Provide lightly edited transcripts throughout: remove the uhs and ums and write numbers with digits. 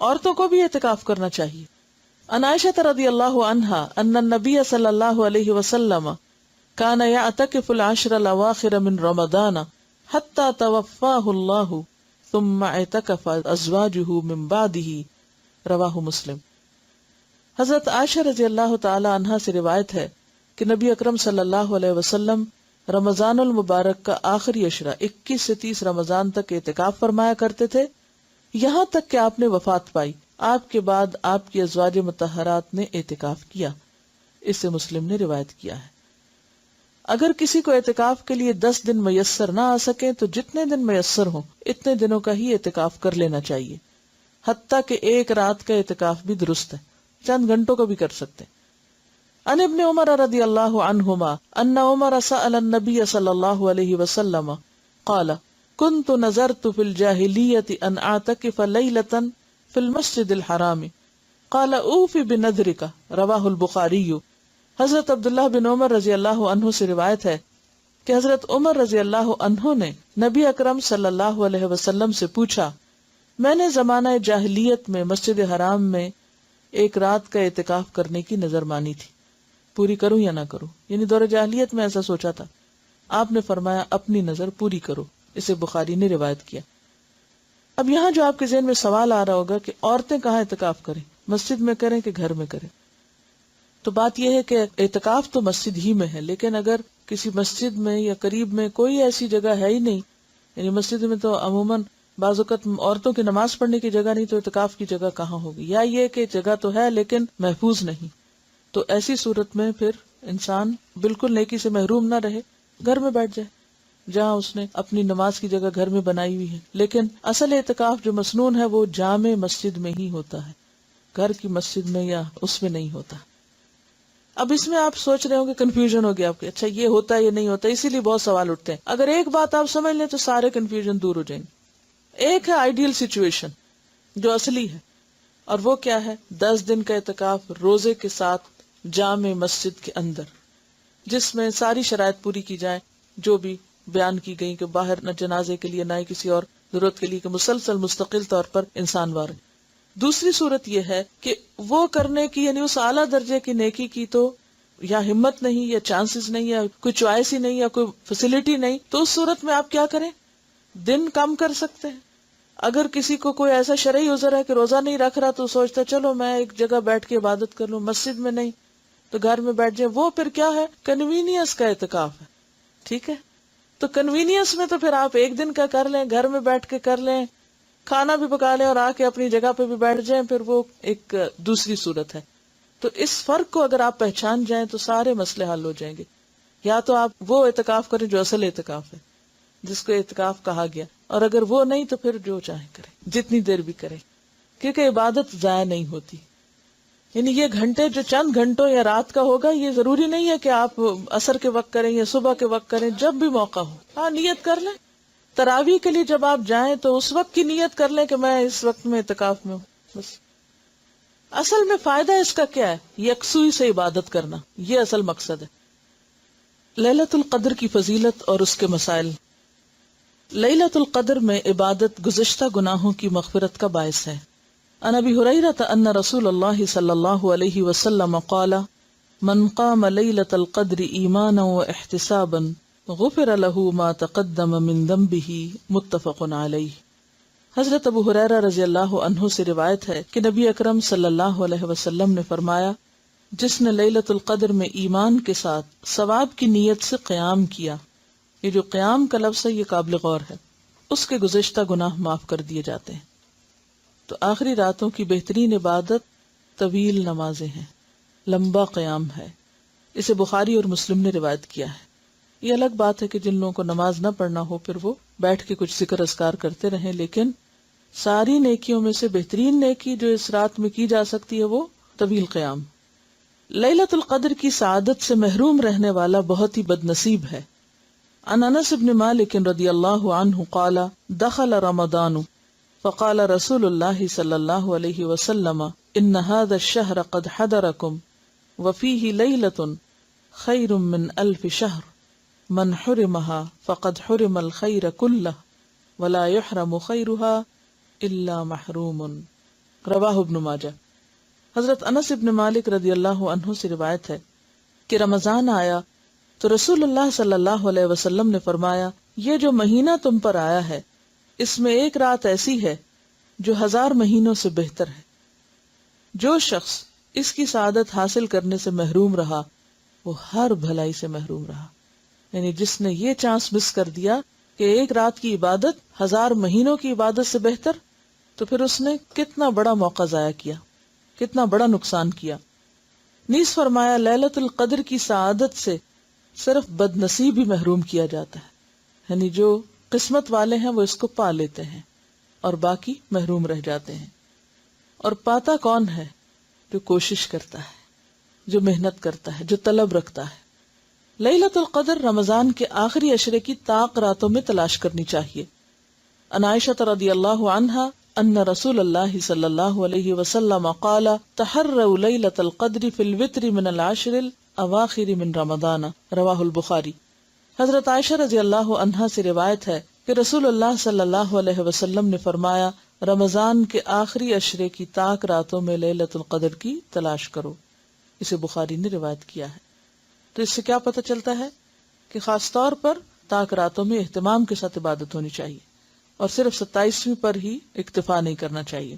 عورتوں کو بھی اعتکاف کرنا چاہیے. عن عائشہ رضی اللہ عنہا ان النبی صلی اللہ علیہ وسلم کان یعتکف العشر الاواخر من رمضان حتی توفاہ اللہ ثم اعتکف ازواجہ من بعدہ. رواہ مسلم. حضرت عائشہ رضی اللہ تعالی عنہا سے روایت ہے کہ نبی اکرم صلی اللہ علیہ وسلم رمضان المبارک کا آخری عشرہ 21 سے 30 رمضان تک اعتکاف فرمایا کرتے تھے، یہاں تک کہ آپ نے وفات پائی. آپ کے بعد آپ کی ازواج مطہرات نے اعتکاف کیا. اس سے مسلم نے روایت کیا ہے. اگر کسی کو اعتکاف کے لیے 10 دن میسر نہ آ سکے تو جتنے دن میسر ہوں اتنے دنوں کا ہی اعتکاف کر لینا چاہیے، حتیٰ کہ ایک رات کا اعتکاف بھی درست ہے، چند گھنٹوں کا بھی کر سکتے. عن ابن عمر رضی اللہ عنہما ان عمر سأل النبی صلی اللہ علیہ وسلم قال كنت نذرت في الجاهلية ان اعتكف ليلة في المسجد الحرام قال اوف بنذرك. رواہ البخاری. حضرت عبداللہ بن عمر رضی اللہ عنہ سے روایت ہے کہ حضرت عمر رضی اللہ عنہ نے نبی اکرم صلی اللہ علیہ وسلم سے پوچھا، میں نے زمانہ جاہلیت میں مسجد حرام میں ایک رات کا اعتکاف کرنے کی نظر مانی تھی، پوری کروں یا نہ کروں؟ یعنی دور جاہلیت میں ایسا سوچا تھا. آپ نے فرمایا اپنی نظر پوری کرو. اسے بخاری نے روایت کیا. اب یہاں جو آپ کے ذہن میں سوال آ رہا ہوگا کہ عورتیں کہاں اعتکاف کریں، مسجد میں کریں کہ گھر میں کریں؟ تو بات یہ ہے کہ اعتکاف تو مسجد ہی میں ہے، لیکن اگر کسی مسجد میں یا قریب میں کوئی ایسی جگہ ہے ہی نہیں، یعنی مسجد میں تو عموماً بعض اوقات عورتوں کی نماز پڑھنے کی جگہ نہیں، تو اعتکاف کی جگہ کہاں ہوگی؟ یا یہ کہ جگہ تو ہے لیکن محفوظ نہیں، تو ایسی صورت میں پھر انسان بالکل نیکی سے محروم نہ رہے، گھر میں بیٹھ جائے جہاں اس نے اپنی نماز کی جگہ گھر میں بنائی ہوئی ہے. لیکن اصل اعتکاف جو مسنون ہے وہ جامع مسجد میں ہی ہوتا ہے، گھر کی مسجد میں یا اس میں نہیں ہوتا. اب اس میں آپ سوچ رہے ہوں کہ کنفیوژن ہو گیا آپ کے، اچھا یہ ہوتا ہے یہ نہیں ہوتا، اسی لیے بہت سوال اٹھتے ہیں. اگر ایک بات آپ سمجھ لیں تو سارے کنفیوژن دور ہو جائیں گے. ایک ہے آئیڈیل سچویشن جو اصلی ہے، اور وہ کیا ہے؟ 10 دن کا اعتکاف روزے کے ساتھ جامع مسجد کے اندر، جس میں ساری شرائط پوری کی جائے جو بھی بیان کی گئی، کہ باہر نہ جنازے کے لیے نہ ہی کسی اور ضرورت کے لیے، کہ مسلسل مستقل طور پر انسان وار. دوسری صورت یہ ہے کہ وہ کرنے کی یعنی اس اعلیٰ درجے کی نیکی کی تو یا ہمت نہیں یا چانسز نہیں یا کوئی چوائس ہی نہیں یا کوئی فیسلٹی نہیں، تو اس صورت میں آپ کیا کریں؟ دن کم کر سکتے ہیں. اگر کسی کو کوئی ایسا شرعی عذر ہے کہ روزہ نہیں رکھ رہا تو سوچتا چلو میں ایک جگہ بیٹھ کے عبادت کر لوں، مسجد میں نہیں تو گھر میں بیٹھ جائے، وہ پھر کیا ہے؟ کنوینئنس کا اعتکاف ہے. ٹھیک ہے، تو کنوینئنس میں تو پھر آپ ایک دن کا کر لیں، گھر میں بیٹھ کے کر لیں، کھانا بھی پکا لیں اور آ کے اپنی جگہ پہ بھی بیٹھ جائیں، پھر وہ ایک دوسری صورت ہے. تو اس فرق کو اگر آپ پہچان جائیں تو سارے مسئلے حل ہو جائیں گے. یا تو آپ وہ اعتکاف کریں جو اصل اعتکاف ہے جس کو اعتکاف کہا گیا، اور اگر وہ نہیں تو پھر جو چاہیں کریں، جتنی دیر بھی کریں، کیونکہ عبادت ضائع نہیں ہوتی. یعنی یہ گھنٹے جو چند گھنٹوں یا رات کا ہوگا، یہ ضروری نہیں ہے کہ آپ عصر کے وقت کریں یا صبح کے وقت کریں، جب بھی موقع ہو. ہاں نیت کر لیں. تراویح کے لیے جب آپ جائیں تو اس وقت کی نیت کر لیں کہ میں اس وقت میں اعتکاف میں ہوں بس. اصل میں فائدہ اس کا کیا ہے؟ یکسوئی سے عبادت کرنا، یہ اصل مقصد ہے. لیلۃ القدر کی فضیلت اور اس کے مسائل. لیلۃ القدر میں عبادت گزشتہ گناہوں کی مغفرت کا باعث ہے. عن ابی ہریرہ ان رسول اللہ صلی اللہ علیہ وسلم قال من قام لیلۃ القدر ایمانا واحتسابا غفر له ما تقدم من ذنبه. متفق علیہ. حضرت ابو ہریرہ رضی اللہ عنہ سے روایت ہے کہ نبی اکرم صلی اللہ علیہ وسلم نے فرمایا، جس نے لیلۃ القدر میں ایمان کے ساتھ ثواب کی نیت سے قیام کیا، یہ جو قیام کا لفظ ہے یہ قابل غور ہے، اس کے گزشتہ گناہ معاف کر دیے جاتے ہیں. تو آخری راتوں کی بہترین عبادت طویل نمازیں ہیں، لمبا قیام ہے. اسے بخاری اور مسلم نے روایت کیا ہے. یہ الگ بات ہے کہ جن لوگوں کو نماز نہ پڑھنا ہو پھر وہ بیٹھ کے کچھ ذکر اذکار کرتے رہیں، لیکن ساری نیکیوں میں سے بہترین نیکی جو اس رات میں کی جا سکتی ہے وہ طویل قیام. لیلۃ القدر کی سعادت سے محروم رہنے والا بہت ہی بد نصیب ہے. عن انس بن مالک رضی اللہ عنہ قال دخل رمضان فقال رسول اللہ صلی اللہ علیہ وسلم ان هذا الشهر قد حضركم وفيه ليلة خير من 1000 شهر من حرمها فقد حرم الخير كله ولا يحرم خيرها الا محروم. رواہ ابن ماجہ۔ حضرت انس ابن مالک رضی اللہ عنہ سے روایت ہے کہ رمضان آیا تو رسول اللہ صلی اللہ علیہ وسلم نے فرمایا، یہ جو مہینہ تم پر آیا ہے اس میں ایک رات ایسی ہے جو 1000 مہینوں سے بہتر ہے۔ جو شخص اس کی سعادت حاصل کرنے سے محروم رہا وہ ہر بھلائی سے محروم رہا۔ یعنی جس نے یہ چانس مس کر دیا کہ ایک رات کی عبادت 1000 مہینوں کی عبادت سے بہتر، تو پھر اس نے کتنا بڑا موقع ضائع کیا، کتنا بڑا نقصان کیا۔ نیز فرمایا لیلۃ القدر کی سعادت سے صرف بد نصیب ہی محروم کیا جاتا ہے، یعنی جو قسمت والے ہیں وہ اس کو پا لیتے ہیں اور باقی محروم رہ جاتے ہیں۔ اور پاتا کون ہے؟ جو کوشش کرتا ہے، جو محنت کرتا ہے، جو طلب رکھتا ہے۔ لیلۃ القدر رمضان کے آخری عشرے کی طاق راتوں میں تلاش کرنی چاہیے۔ عن عائشہ رضی اللہ عنہا ان رسول اللہ صلی اللہ علیہ وسلم قال تحروا لیلۃ القدر فی الوتر من العشر الاواخر من رمضان، رواہ البخاری۔ حضرت عائشہ رضی اللہ عنہا سے روایت ہے کہ رسول اللہ صلی اللہ علیہ وسلم نے فرمایا، رمضان کے آخری عشرے کی طاق راتوں میں لیلۃ القدر کی تلاش کرو۔ اسے بخاری نے روایت کیا ہے۔ تو اس سے کیا پتہ چلتا ہے کہ خاص طور پر طاق راتوں میں اہتمام کے ساتھ عبادت ہونی چاہیے اور صرف 27ویں پر ہی اکتفا نہیں کرنا چاہیے۔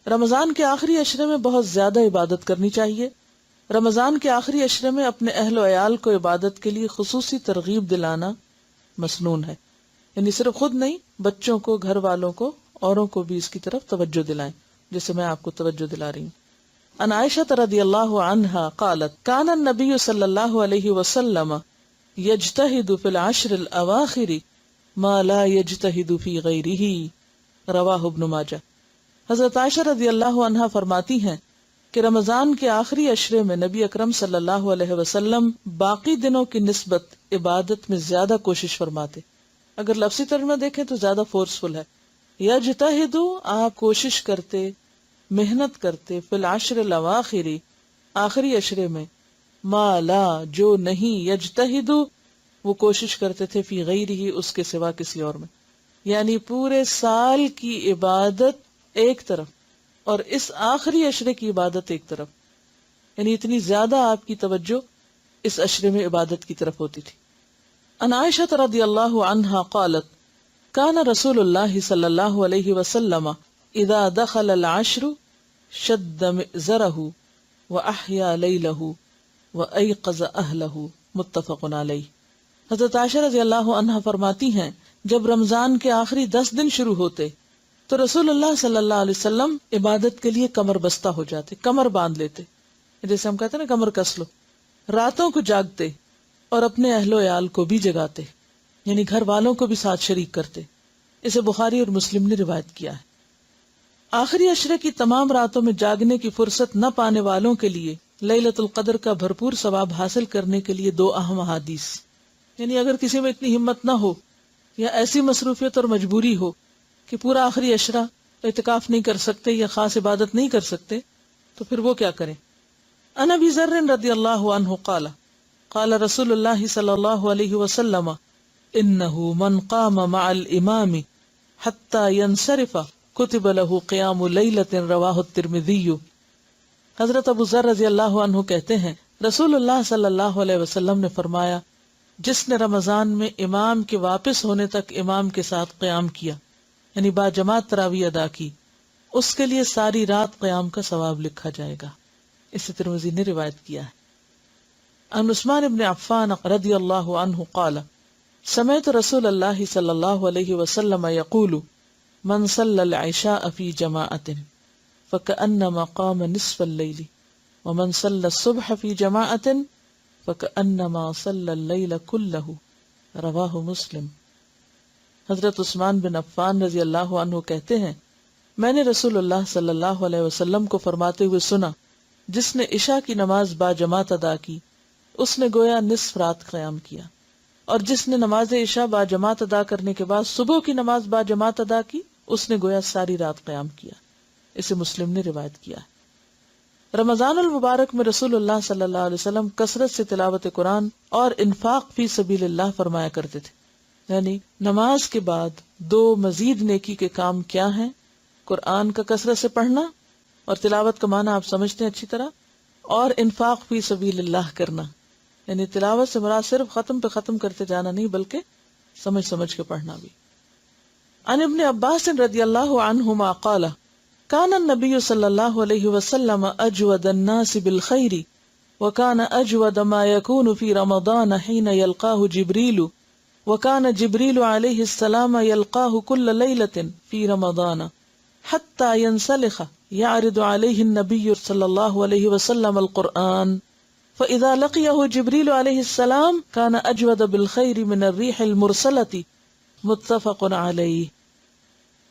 رمضان کے آخری عشرے میں بہت زیادہ عبادت کرنی چاہیے۔ رمضان کے آخری عشرے میں اپنے اہل و عیال کو عبادت کے لیے خصوصی ترغیب دلانا مسنون ہے، یعنی صرف خود نہیں، بچوں کو، گھر والوں کو، اوروں کو بھی اس کی طرف توجہ دلائیں، جیسے میں آپ کو توجہ دلا رہی ہوں۔ عن عائشہ رضی اللہ عنہا قالت کان النبی صلی اللہ علیہ وسلم یجتہد فی العشر الاواخر ما لا یجتہد فی غیرہ، رواہ ابن ماجہ۔ حضرت عائشہ رضی اللہ عنہا فرماتی ہیں کہ رمضان کے آخری عشرے میں نبی اکرم صلی اللہ علیہ وسلم باقی دنوں کی نسبت عبادت میں زیادہ کوشش فرماتے۔ اگر لفظی ترجمہ دیکھیں تو زیادہ فورسفل ہے۔ یجتہد، آپ کوشش کرتے، محنت کرتے، فی العشر الاواخر، آخری عشرے میں، ما لا، جو نہیں، یجتہد، وہ کوشش کرتے تھے، فی غیرہ، اس کے سوا کسی اور میں۔ یعنی پورے سال کی عبادت ایک طرف اور اس آخری عشرے کی عبادت ایک طرف، یعنی اتنی زیادہ آپ کی توجہ اس عشرے میں عبادت کی طرف ہوتی تھی۔ عن عائشہ رضی اللہ عنہا قالت کان رسول اللہ صلی اللہ علیہ وسلم اذا دخل العشر شد مئزرہ واحیا لیلہ وایقظ اہلہ، متفق علیہ۔ حضرت عائشہ رضی اللہ عنہا فرماتی ہیں جب رمضان کے آخری 10 دن شروع ہوتے تو رسول اللہ صلی اللہ علیہ وسلم عبادت کے لیے کمر بستہ ہو جاتے، کمر باندھ لیتے، جیسے ہم کہتے ہیں نا کمر کس لو، راتوں کو جاگتے اور اپنے اہل و عیال کو بھی جگاتے، یعنی گھر والوں کو بھی ساتھ شریک کرتے۔ اسے بخاری اور مسلم نے روایت کیا ہے۔ آخری عشرے کی تمام راتوں میں جاگنے کی فرصت نہ پانے والوں کے لیے لیلۃ القدر کا بھرپور ثواب حاصل کرنے کے لیے 2 اہم احادیث، یعنی اگر کسی میں اتنی ہمت نہ ہو یا ایسی مصروفیت اور مجبوری ہو کہ پورا آخری عشرہ اعتکاف نہیں کر سکتے یا خاص عبادت نہیں کر سکتے، تو پھر وہ کیا کریں۔ عن ابی ذر رضی اللہ عنہ قال قال رسول اللہ صلی اللہ علیہ وسلم انہ من قام مع الامام حتی ینصرف کتب له قیام لیلۃ، رواہ الترمذی۔ حضرت ابو ذر رضی اللہ عنہ کہتے ہیں رسول اللہ صلی اللہ علیہ وسلم نے فرمایا، جس نے رمضان میں امام کے واپس ہونے تک امام کے ساتھ قیام کیا، یعنی با جماعت تراویح ادا کی، اس کے لیے ساری رات قیام کا ثواب لکھا جائے گا۔ اسے ترمذی نے روایت کیا ہے۔ عن عثمان بن عفان رضی اللہ عنہ قال سمعت رسول اللہ صلی اللہ علیہ وسلم یقول من صلی العشاء فی جماعت فکأنما قام نصف اللیل ومن صلی الصبح فی جماعت فکأنما صلی اللیل کلہ، رواہ مسلم۔ حضرت عثمان بن عفان رضی اللہ عنہ کہتے ہیں میں نے رسول اللہ صلی اللہ علیہ وسلم کو فرماتے ہوئے سنا، جس نے عشاء کی نماز با جماعت ادا کی اس نے گویا نصف رات قیام کیا، اور جس نے نماز عشاء با جماعت ادا کرنے کے بعد صبح کی نماز با جماعت ادا کی اس نے گویا ساری رات قیام کیا۔ اسے مسلم نے روایت کیا ہے۔ رمضان المبارک میں رسول اللہ صلی اللہ علیہ وسلم کثرت سے تلاوت قرآن اور انفاق فی سبیل اللہ فرمایا کرتے تھے، یعنی نماز کے بعد 2 مزید نیکی کے کام کیا ہیں؟ قرآن کا کثرت سے پڑھنا اور تلاوت کا معنی آپ سمجھتے ہیں اچھی طرح. اور انفاق فی سبیل اللہ کرنا، یعنی تلاوت سے مراد صرف ختم پہ ختم کرتے جانا نہیں بلکہ سمجھ سمجھ کے پڑھنا بھی. عن ابن عباس رضی اللہ عنہما قال كان النبي صلی اللہ علیہ وسلم اجود الناس بالخير وكان اجود ما يكون في رمضان حين يلقاه جبريل وكان جبريل عليه السلام يلقاه كل ليلة في رمضان حتى ينسلخ يعرض عليه النبي صلى الله عليه وسلم القرآن فإذا لقيه جبريل عليه السلام كان أجود بالخير من الريح المرسلة متفق علیہ.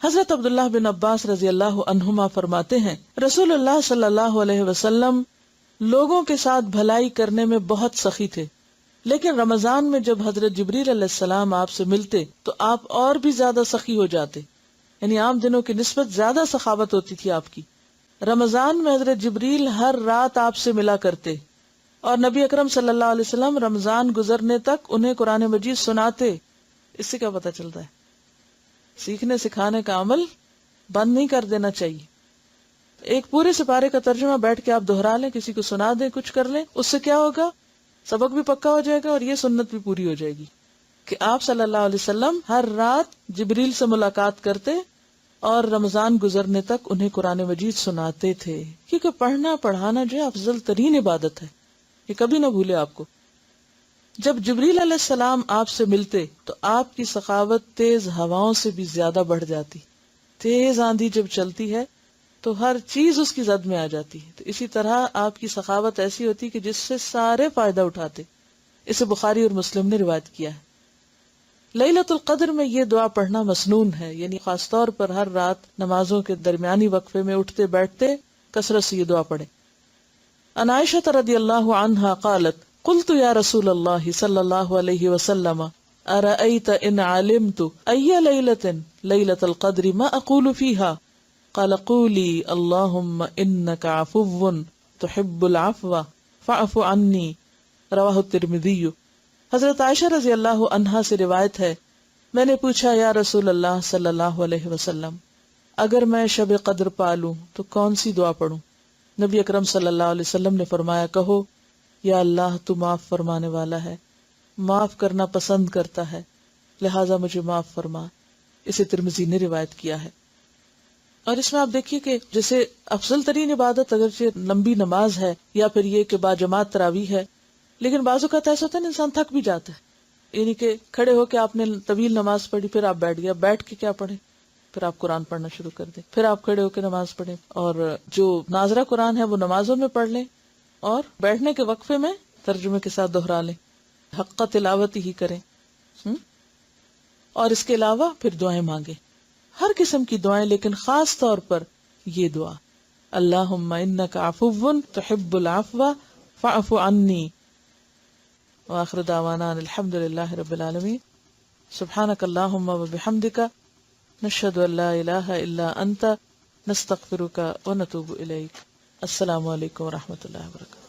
حضرت عبداللہ بن عباس رضی اللہ عنہما فرماتے ہیں رسول اللہ صلی اللہ علیہ وسلم لوگوں کے ساتھ بھلائی کرنے میں بہت سخی تھے، لیکن رمضان میں جب حضرت جبریل علیہ السلام آپ سے ملتے تو آپ اور بھی زیادہ سخی ہو جاتے، یعنی عام دنوں کی نسبت زیادہ سخاوت ہوتی تھی آپ کی. رمضان میں حضرت جبریل ہر رات آپ سے ملا کرتے اور نبی اکرم صلی اللہ علیہ وسلم رمضان گزرنے تک انہیں قرآن مجید سناتے. اس سے کیا پتہ چلتا ہے؟ سیکھنے سکھانے کا عمل بند نہیں کر دینا چاہیے. ایک پورے سپارے کا ترجمہ بیٹھ کے آپ دہرا لیں، کسی کو سنا دیں، کچھ کر لیں، اس سے کیا ہوگا؟ سبق بھی پکا ہو جائے گا اور یہ سنت بھی پوری ہو جائے گی کہ آپ صلی اللہ علیہ وسلم ہر رات جبریل سے ملاقات کرتے اور رمضان گزرنے تک انہیں قرآن مجید سناتے تھے. کیونکہ پڑھنا پڑھانا جو ہے افضل ترین عبادت ہے، یہ کبھی نہ بھولے آپ کو. جب جبریل علیہ السلام آپ سے ملتے تو آپ کی سخاوت تیز ہواؤں سے بھی زیادہ بڑھ جاتی. تیز آندھی جب چلتی ہے تو ہر چیز اس کی زد میں آ جاتی ہے. تو اسی طرح آپ کی سخاوت ایسی ہوتی کہ جس سے سارے فائدہ اٹھاتے. اسے بخاری اور مسلم نے روایت کیا ہے. لیلۃ القدر میں یہ دعا پڑھنا مسنون ہے، یعنی خاص طور پر ہر رات نمازوں کے درمیانی وقفے میں اٹھتے بیٹھتے کثرت سے یہ دعا پڑھیں. عن عائشہ رضی اللہ عنہا قالت قلت یا رسول اللہ صلی اللہ علیہ وسلم ارأیت ان علمت ای لیلۃ لیلۃ القدر ما اقول فیہا قال قولی اللہم انک عفو تحب العفو فاعف عنی رواہ الترمذی. حضرت عائشہ رضی اللہ عنہا سے روایت ہے میں نے پوچھا یا رسول اللہ صلی اللہ علیہ وسلم اگر میں شب قدر پالوں تو کون سی دعا پڑھوں؟ نبی اکرم صلی اللہ علیہ وسلم نے فرمایا کہو یا اللہ تو معاف فرمانے والا ہے، معاف کرنا پسند کرتا ہے، لہٰذا مجھے معاف فرما. اسے ترمذی نے روایت کیا ہے. اور اس میں آپ دیکھیے کہ جیسے افضل ترین عبادت اگرچہ لمبی نماز ہے یا پھر یہ کہ باجماعت تراویح ہے، لیکن بعض اوقات ایسا ہوتا ہے انسان تھک بھی جاتا ہے. یعنی کہ کھڑے ہو کے آپ نے طویل نماز پڑھی، پھر آپ بیٹھ گیا، بیٹھ کے کیا پڑھیں؟ پھر آپ قرآن پڑھنا شروع کر دیں، پھر آپ کھڑے ہو کے نماز پڑھیں، اور جو ناظرہ قرآن ہے وہ نمازوں میں پڑھ لیں اور بیٹھنے کے وقفے میں ترجمے کے ساتھ دہرا لیں، حق تلاوت ہی کریں. اور اس کے علاوہ پھر دعائیں مانگیں، ہر قسم کی دعائیں، لیکن خاص طور پر یہ دعا اللہم انک عفو تحب العفو فاعف عنی. وآخر دعوانا الحمد للہ رب العالمین. سبحانک اللہم وبحمدک نشہد ان لا الہ الا انت نستغفرک ونتوب الیک. السلام علیکم ورحمۃ اللہ وبرکاتہ.